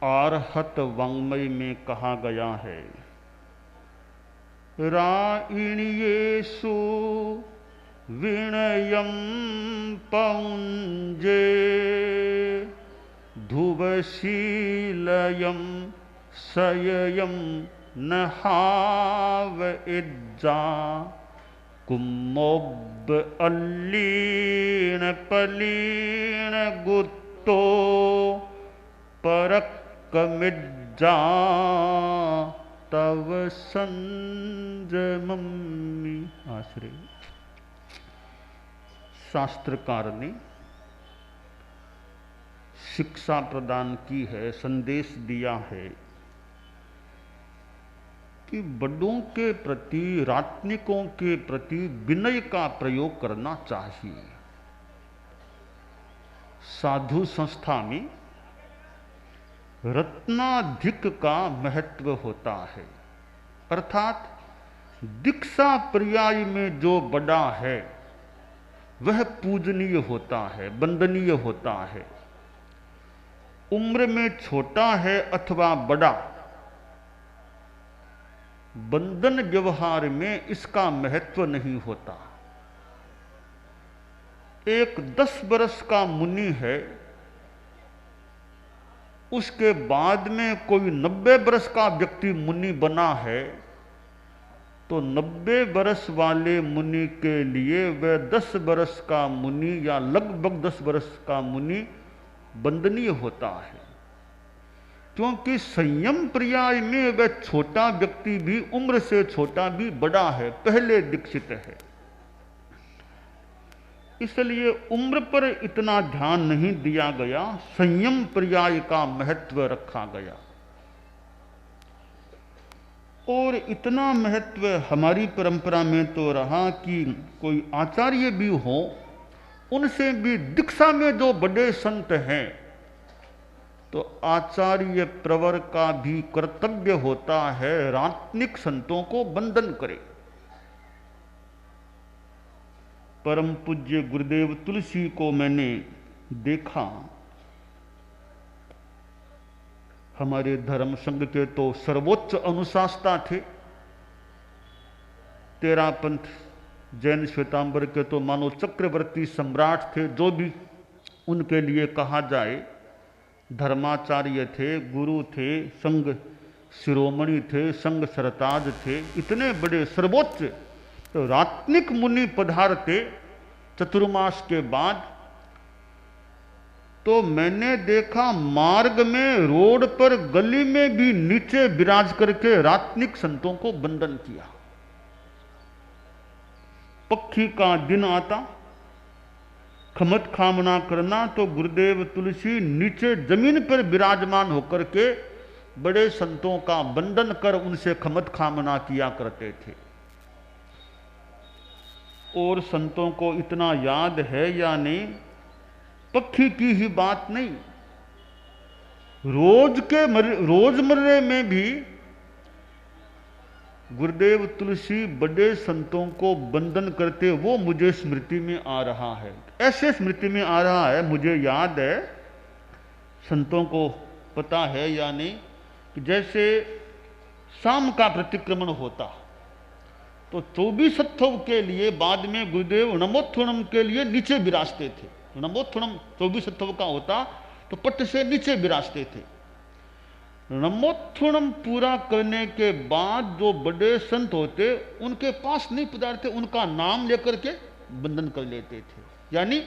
आर्हत वाङ्मय में कहा गया है, राइणीयेषु विनयं पौञ्जे धुवशीलयं सययं नहाव इज्जा कुम्मोब अल्लीण पलीण गुत्तो परक्कमिज्जा तव संजमम्मी। आश्रय। शास्त्रकार ने शिक्षा प्रदान की है, संदेश दिया है कि बड़ों के प्रति, रात्निकों के प्रति विनय का प्रयोग करना चाहिए। साधु संस्था में रत्नाधिक का महत्व होता है, अर्थात दीक्षा पर्याय में जो बड़ा है वह पूजनीय होता है, वंदनीय होता है। उम्र में छोटा है अथवा बड़ा, बंधन व्यवहार में इसका महत्व नहीं होता। एक 10 वर्ष का मुनि है, उसके बाद में कोई 90 वर्ष का व्यक्ति मुनि बना है, तो 90 वर्ष वाले मुनि के लिए वह 10 वर्ष का मुनि या लगभग 10 वर्ष का मुनि वंदनीय होता है, क्योंकि संयम पर्याय में वह छोटा व्यक्ति भी उम्र से छोटा भी बड़ा है, पहले दीक्षित है। इसलिए उम्र पर इतना ध्यान नहीं दिया गया, संयम पर्याय का महत्व रखा गया। और इतना महत्व हमारी परंपरा में तो रहा कि कोई आचार्य भी हो, उनसे भी दीक्षा में जो बड़े संत हैं, तो आचार्य प्रवर का भी कर्तव्य होता है रात्निक संतों को वंदन करे। परम पूज्य गुरुदेव तुलसी को मैंने देखा, हमारे धर्म संघ के तो सर्वोच्च अनुशासता थे। तेरा पंथ जैन श्वेतांबर के तो मानो चक्रवर्ती सम्राट थे, जो भी उनके लिए कहा जाए। धर्माचार्य थे, गुरु थे, संघ शिरोमणि थे, संघ सरताज थे, इतने बड़े सर्वोच्च। तो रात्निक मुनि पधारते चतुर्मास के बाद, तो मैंने देखा मार्ग में, रोड पर, गली में भी नीचे विराज करके रात्निक संतों को वंदन किया। पक्षी का दिन आता, खमत खामना करना, तो गुरुदेव तुलसी नीचे जमीन पर विराजमान होकर के बड़े संतों का वंदन कर उनसे खमत खामना किया करते थे। और संतों को इतना याद है या नहीं, पक्षी की ही बात नहीं, रोजमर्रे में भी गुरुदेव तुलसी बड़े संतों को वंदन करते, वो मुझे स्मृति में आ रहा है। ऐसे स्मृति में आ रहा है, मुझे याद है, संतों को पता है या नहीं, कि जैसे शाम का प्रतिक्रमण होता तो 24 के लिए बाद में गुरुदेव नमोत्थुणम के लिए नीचे विराजते थे। नमोत्थुणम 24 का होता तो पट्ट से नीचे विराजते थे। नमोत्थुणम पूरा करने के बाद जो बड़े संत होते उनके पास नहीं पधारते, उनका नाम लेकर के वंदन कर लेते थे। यानी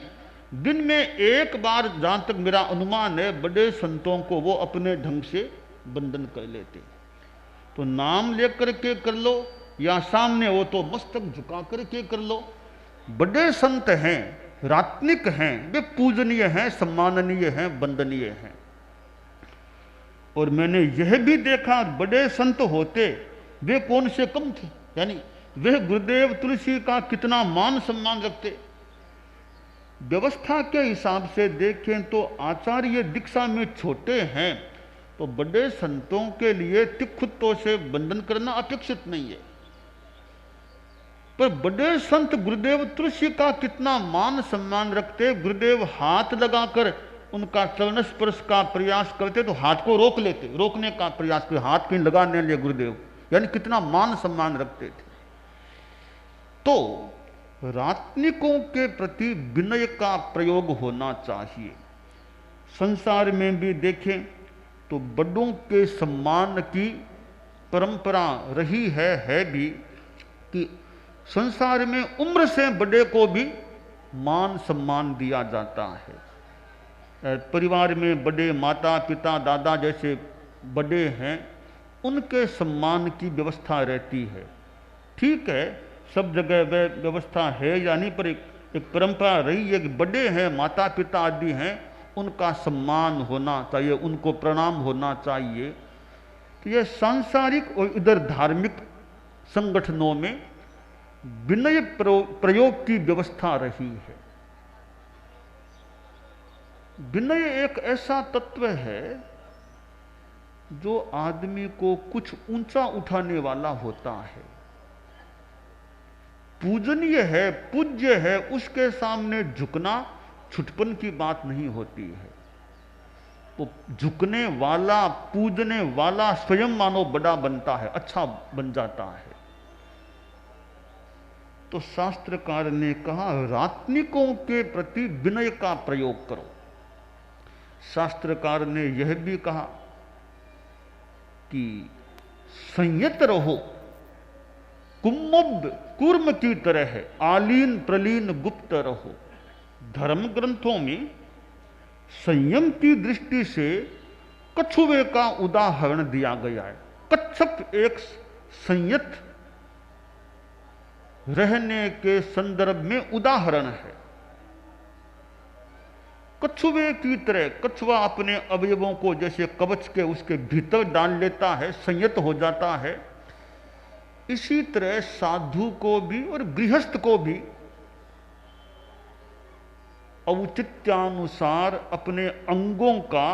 दिन में एक बार, जहां तक मेरा अनुमान है, बड़े संतों को वो अपने ढंग से वंदन कर लेते। तो नाम लेकर के कर लो या सामने हो तो मस्तक झुका करके कर लो। बड़े संत हैं, रात्निक हैं, वे पूजनीय हैं, सम्माननीय हैं, वंदनीय हैं। और मैंने यह भी देखा, बड़े संत होते वे कौन से कम थे, यानी वे गुरुदेव तुलसी का कितना मान सम्मान रखते। व्यवस्था के हिसाब से देखें तो आचार्य दीक्षा में छोटे हैं, तो बड़े संतों के लिए तिखुत्तों से वंदन करना अपेक्षित नहीं है। पर बड़े संत गुरुदेव तुलसी का कितना मान सम्मान रखते। गुरुदेव हाथ लगाकर उनका चरण स्पर्श का प्रयास करते तो हाथ को रोक लेते, रोकने का प्रयास करते, हाथ कहीं लगा नहीं ले गुरुदेव, यानी कितना मान सम्मान रखते थे। तो रात्निकों के प्रति विनय का प्रयोग होना चाहिए। संसार में भी देखें तो बड़ों के सम्मान की परंपरा रही है भी कि संसार में उम्र से बड़े को भी मान सम्मान दिया जाता है। परिवार में बड़े माता पिता दादा जैसे बड़े हैं, उनके सम्मान की व्यवस्था रहती है। ठीक है, सब जगह वह व्यवस्था है या नहीं, पर एक परंपरा रही है कि बड़े हैं, माता पिता आदि हैं, उनका सम्मान होना चाहिए, उनको प्रणाम होना चाहिए। तो यह सांसारिक और इधर धार्मिक संगठनों में विनय प्रयोग की व्यवस्था रही है। विनय एक ऐसा तत्व है जो आदमी को कुछ ऊंचा उठाने वाला होता है, पूजनीय है, पूज्य है, उसके सामने झुकना छुटपन की बात नहीं होती है। वो झुकने वाला, पूजने वाला स्वयं मानो बड़ा बनता है, अच्छा बन जाता है। तो शास्त्रकार ने कहा रात्निकों के प्रति विनय का प्रयोग करो। शास्त्रकार ने यह भी कहा कि संयत रहो, कुम्भ कूर्म की तरह है, आलीन प्रलीन गुप्त रहो। धर्म ग्रंथों में संयम की दृष्टि से कछुए का उदाहरण दिया गया है। कच्छप एक संयत रहने के संदर्भ में उदाहरण है। कछुए की तरह, कछुआ अपने अवयवों को जैसे कवच के उसके भीतर डाल लेता है, संयत हो जाता है, इसी तरह साधु को भी और गृहस्थ को भी औचित्यानुसार अपने अंगों का,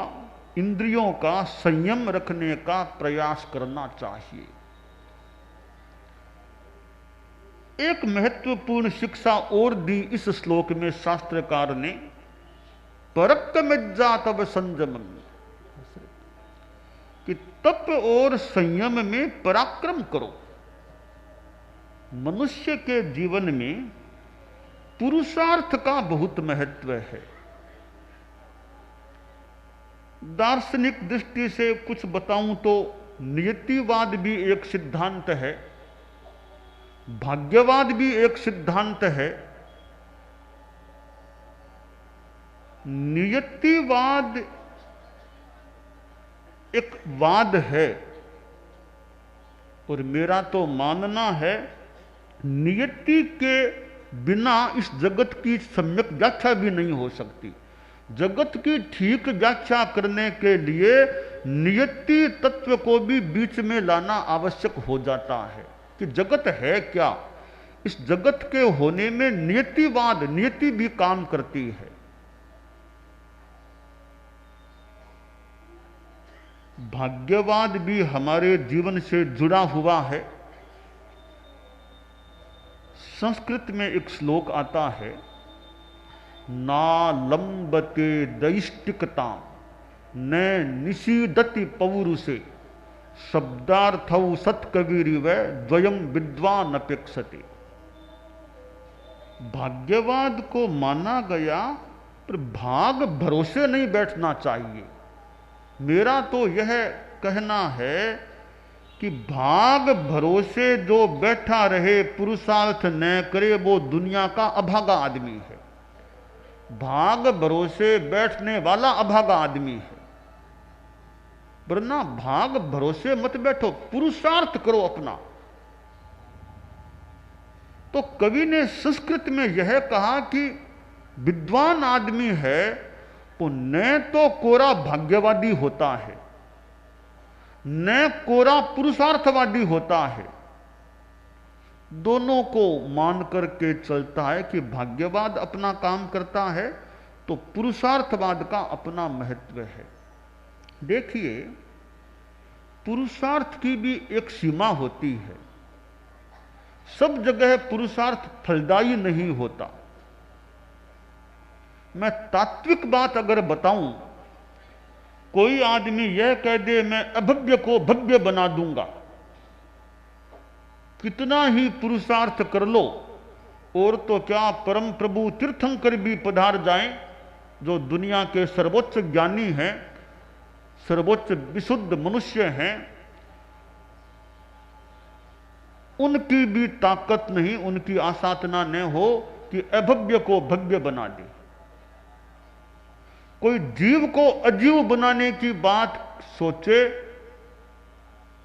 इंद्रियों का संयम रखने का प्रयास करना चाहिए। एक महत्वपूर्ण शिक्षा और दी इस श्लोक में शास्त्रकार ने, परक्कमिज्जा तब संयम, कि तप और संयम में पराक्रम करो। मनुष्य के जीवन में पुरुषार्थ का बहुत महत्व है। दार्शनिक दृष्टि से कुछ बताऊं तो नियतिवाद भी एक सिद्धांत है, भाग्यवाद भी एक सिद्धांत है। नियतिवाद एक वाद है और मेरा तो मानना है नियति के बिना इस जगत की सम्यक व्याख्या भी नहीं हो सकती। जगत की ठीक व्याख्या करने के लिए नियति तत्व को भी बीच में लाना आवश्यक हो जाता है कि जगत है क्या। इस जगत के होने में नियतिवाद, नियति भी काम करती है। भाग्यवाद भी हमारे जीवन से जुड़ा हुआ है। संस्कृत में एक श्लोक आता है, नालंबते दैष्टिकता न निषीदति पौरुषे शब्दार्थौ सत्कवीरिव द्वयम विद्वान अपेक्षते। भाग्यवाद को माना गया, पर भाग भरोसे नहीं बैठना चाहिए। मेरा तो यह कहना है कि भाग भरोसे जो बैठा रहे, पुरुषार्थ न करे, वो दुनिया का अभागा आदमी है। भाग भरोसे बैठने वाला अभागा आदमी है। वरना भाग भरोसे मत बैठो, पुरुषार्थ करो अपना। तो कवि ने संस्कृत में यह कहा कि विद्वान आदमी है वो न तो कोरा भाग्यवादी होता है, न कोरा पुरुषार्थवादी होता है। दोनों को मान करके चलता है कि भाग्यवाद अपना काम करता है तो पुरुषार्थवाद का अपना महत्व है। देखिए, पुरुषार्थ की भी एक सीमा होती है। सब जगह पुरुषार्थ फलदायी नहीं होता। मैं तात्विक बात अगर बताऊं, कोई आदमी यह कह दे मैं अभव्य को भव्य बना दूंगा, कितना ही पुरुषार्थ कर लो, और तो क्या परम प्रभु तीर्थंकर भी पधार जाएं, जो दुनिया के सर्वोच्च ज्ञानी हैं, सर्वोच्च विशुद्ध मनुष्य हैं, उनकी भी ताकत नहीं, उनकी आसाधना न हो कि अभव्य को भव्य बना दे। कोई जीव को अजीव बनाने की बात सोचे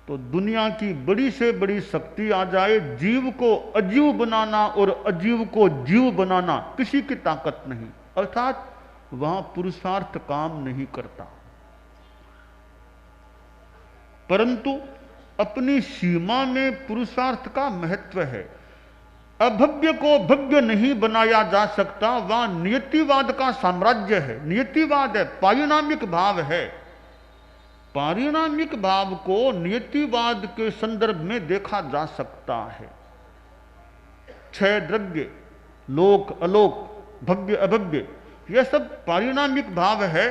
तो दुनिया की बड़ी से बड़ी शक्ति आ जाए, जीव को अजीव बनाना और अजीव को जीव बनाना किसी की ताकत नहीं, अर्थात वहां पुरुषार्थ काम नहीं करता। परंतु अपनी सीमा में पुरुषार्थ का महत्व है। अभव्य को भव्य नहीं बनाया जा सकता, वह नियतिवाद का साम्राज्य है। नियतिवाद है, पारिणामिक भाव है। पारिणामिक भाव को नियतिवाद के संदर्भ में देखा जा सकता है। छह द्रव्य, लोक अलोक, भव्य अभव्य, यह सब पारिणामिक भाव है,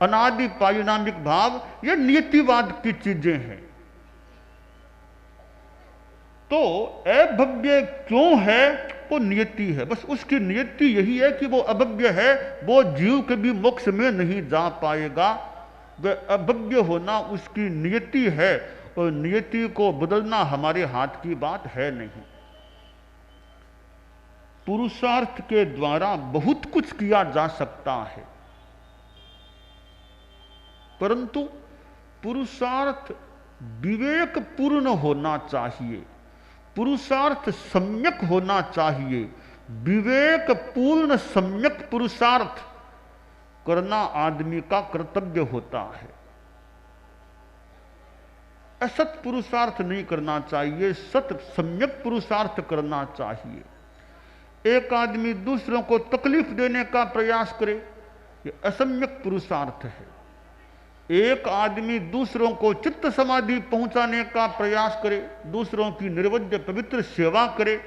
अनादि पारिणामिक भाव, यह नियतिवाद की चीजें हैं। तो अभव्य क्यों है? वो नियति है, बस उसकी नियति यही है कि वो अभव्य है, वो जीव कभी मोक्ष में नहीं जा पाएगा। वह अभव्य होना उसकी नियति है, और नियति को बदलना हमारे हाथ की बात है नहीं। पुरुषार्थ के द्वारा बहुत कुछ किया जा सकता है, परंतु पुरुषार्थ विवेकपूर्ण होना चाहिए, पुरुषार्थ सम्यक होना चाहिए। विवेकपूर्ण सम्यक पुरुषार्थ करना आदमी का कर्तव्य होता है। असत पुरुषार्थ नहीं करना चाहिए, सत सम्यक पुरुषार्थ करना चाहिए। एक आदमी दूसरों को तकलीफ देने का प्रयास करे, ये असम्यक पुरुषार्थ है। एक आदमी दूसरों को चित्त समाधि पहुंचाने का प्रयास करे, दूसरों की निर्वज्य पवित्र सेवा करे,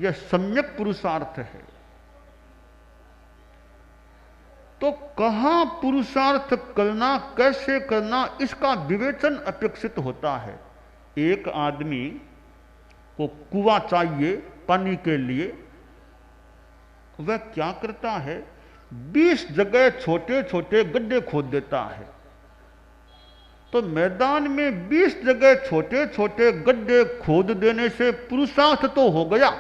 यह सम्यक पुरुषार्थ है। तो कहां पुरुषार्थ करना, कैसे करना, इसका विवेचन अपेक्षित होता है। एक आदमी को कुआं चाहिए पानी के लिए, वह क्या करता है, 20 जगह छोटे छोटे गड्ढे खोद देता है। तो मैदान में 20 जगह छोटे छोटे गड्ढे खोद देने से पुरुषार्थ तो हो गया,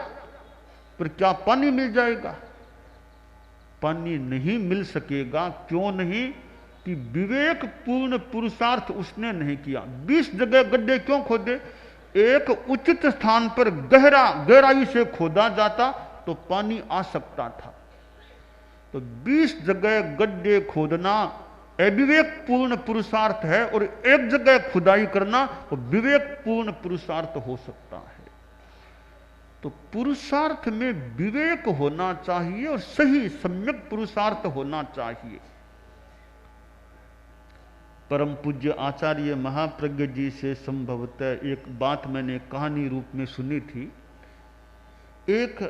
पर क्या पानी मिल जाएगा? पानी नहीं मिल सकेगा। क्यों नहीं? कि विवेकपूर्ण पुरुषार्थ उसने नहीं किया। 20 जगह गड्ढे क्यों खोदे? एक उचित स्थान पर गहराई से खोदा जाता तो पानी आ सकता था। तो 20 जगह गड्ढे खोदना अविवेकपूर्ण पुरुषार्थ है, और एक जगह खुदाई करना वो विवेकपूर्ण पुरुषार्थ हो सकता है। तो पुरुषार्थ में विवेक होना चाहिए और सही सम्यक पुरुषार्थ होना चाहिए। परम पूज्य आचार्य महाप्रज्ञ जी से संभवतः एक बात मैंने कहानी रूप में सुनी थी। एक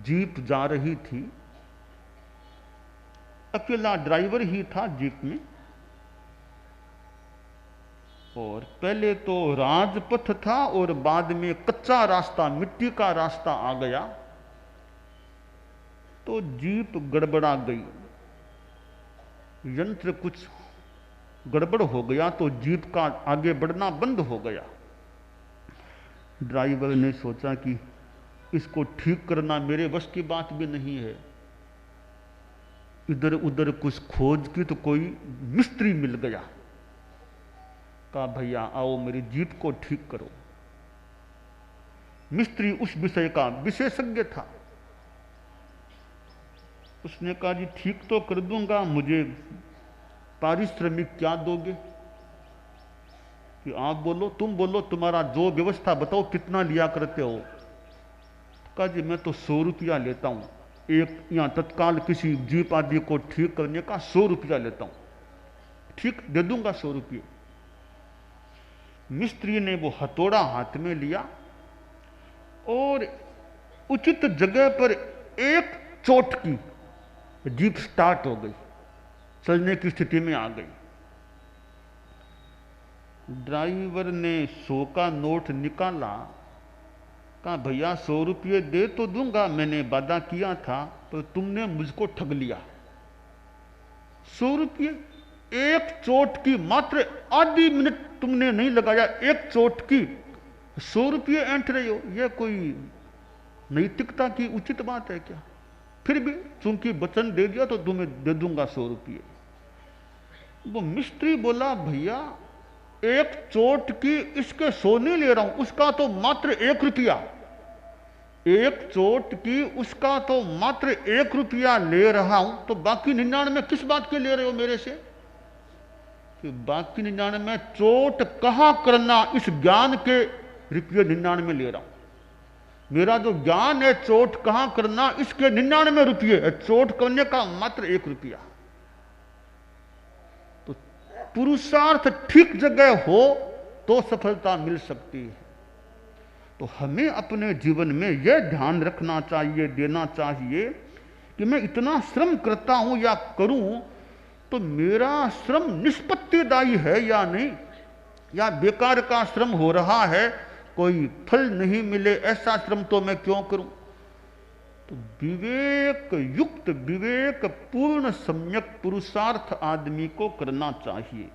जीप जा रही थी, अकेला ड्राइवर ही था जीप में, और पहले तो राजपथ था और बाद में कच्चा रास्ता, मिट्टी का रास्ता आ गया, तो जीप गड़बड़ा गई। यंत्र कुछ गड़बड़ हो गया तो जीप का आगे बढ़ना बंद हो गया। ड्राइवर ने सोचा कि इसको ठीक करना मेरे वश की बात भी नहीं है। इधर उधर कुछ खोज की तो कोई मिस्त्री मिल गया, कहा भैया आओ मेरी जीप को ठीक करो। मिस्त्री उस विषय का विशेषज्ञ था। उसने कहा जी ठीक तो कर दूंगा, मुझे पारिश्रमिक क्या दोगे? कि आप बोलो, तुम बोलो, तुम्हारा जो व्यवस्था बताओ, कितना लिया करते हो? कहा जी मैं तो 100 रुपया लेता हूं, एक यहाँ तत्काल किसी जीप आदि को ठीक करने का 100 रुपया लेता हूं। ठीक, दे दूंगा 100 रुपये। मिस्त्री ने वो हथौड़ा हाथ में लिया और उचित जगह पर एक चोट की, जीप स्टार्ट हो गई, चलने की स्थिति में आ गई। ड्राइवर ने 100 का नोट निकाला, कहा भैया 100 रुपये दे तो दूंगा, मैंने वादा किया था, तो तुमने मुझको ठग लिया। 100 रुपये एक चोट की, मात्र आधी मिनट तुमने नहीं लगाया, एक चोट की 100 रुपये ऐंठ रहे हो, यह कोई नैतिकता की उचित बात है क्या? फिर भी चूंकि वचन दे दिया तो तुम्हें दे दूंगा 100 रुपये। वो मिस्त्री बोला भैया एक चोट की इसके 100 नहीं ले रहा हूं, उसका तो मात्र 1 रुपया, एक चोट की उसका तो मात्र 1 रुपया ले रहा हूं, तो बाकी 99 किस बात के ले रहे हो मेरे से? कि बाकी 99 चोट कहां करना, इस ज्ञान के रुपये 99 ले रहा हूं। मेरा जो ज्ञान है चोट कहां करना, इसके 99 रुपये है, चोट करने का मात्र 1 रुपया। तो पुरुषार्थ ठीक जगह हो तो सफलता मिल सकती है। तो हमें अपने जीवन में यह ध्यान रखना चाहिए, देना चाहिए कि मैं इतना श्रम करता हूं या करूं तो मेरा श्रम निष्पत्तिदायी है या नहीं, या बेकार का श्रम हो रहा है, कोई फल नहीं मिले ऐसा श्रम तो मैं क्यों करूं। तो विवेक युक्त, विवेक पूर्ण सम्यक पुरुषार्थ आदमी को करना चाहिए।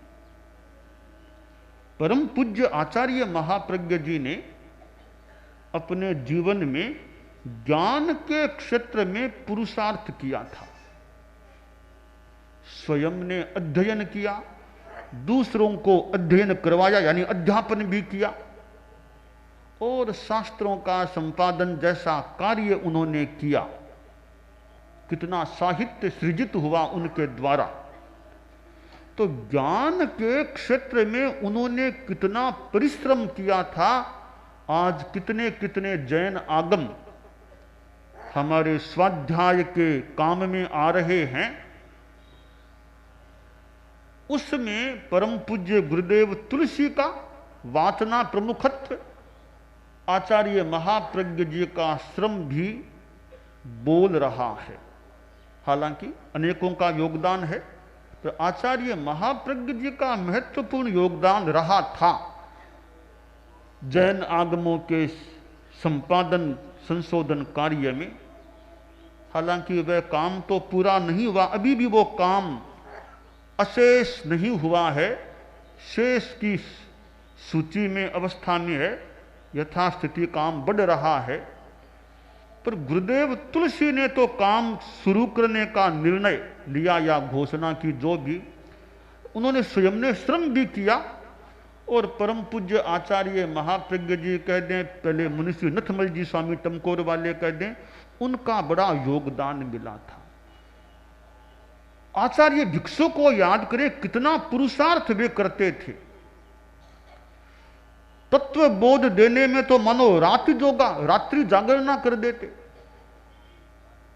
परम पूज्य आचार्य महाप्रज्ञ जी ने अपने जीवन में ज्ञान के क्षेत्र में पुरुषार्थ किया था। स्वयं ने अध्ययन किया, दूसरों को अध्ययन करवाया, यानी अध्यापन भी किया, और शास्त्रों का संपादन जैसा कार्य उन्होंने किया। कितना साहित्य सृजित हुआ उनके द्वारा। तो ज्ञान के क्षेत्र में उन्होंने कितना परिश्रम किया था। आज कितने कितने जैन आगम हमारे स्वाध्याय के काम में आ रहे हैं, उसमें परम पूज्य गुरुदेव तुलसी का वाचना प्रमुखत्व, आचार्य महाप्रज्ञ जी का श्रम भी बोल रहा है। हालांकि अनेकों का योगदान है, तो आचार्य महाप्रज्ञ जी का महत्वपूर्ण योगदान रहा था जैन आगमों के संपादन संशोधन कार्य में। हालांकि वह काम तो पूरा नहीं हुआ, अभी भी वो काम अशेष नहीं हुआ है, शेष की सूची में अवस्था में है, यथास्थिति काम बढ़ रहा है। पर गुरुदेव तुलसी ने तो काम शुरू करने का निर्णय लिया या घोषणा की, जो भी उन्होंने स्वयं ने श्रम भी किया। और परम पूज्य आचार्य महाप्रज्ञ जी कह दें, पहले मुनिश्री नथमल जी स्वामी टमकोर वाले कह दें, उनका बड़ा योगदान मिला था। आचार्य भिक्षु को याद करें, कितना पुरुषार्थ वे करते थे। तत्व बोध देने में तो मानो रात्रि जागरणा कर देते,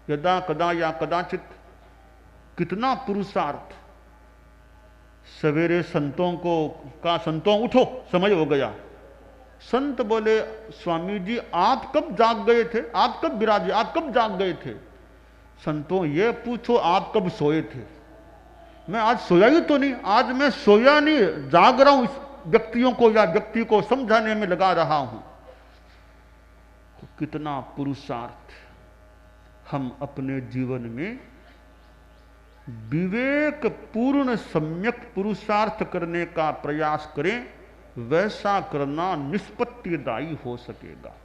यदा कदा या कदाचित। कितना पुरुषार्थ। सवेरे संतों को कहा, संतों उठो, समय हो गया। संत बोले, स्वामी जी आप कब जाग गए थे, आप कब विराजे, आप कब जाग गए थे? संतों ये पूछो आप कब सोए थे। मैं आज सोया ही तो नहीं, आज मैं सोया नहीं, जाग रहा हूं, इस व्यक्तियों को या व्यक्ति को समझाने में लगा रहा हूं। तो कितना पुरुषार्थ हम अपने जीवन में विवेक पूर्ण सम्यक पुरुषार्थ करने का प्रयास करें, वैसा करना निष्पत्तिदायी हो सकेगा।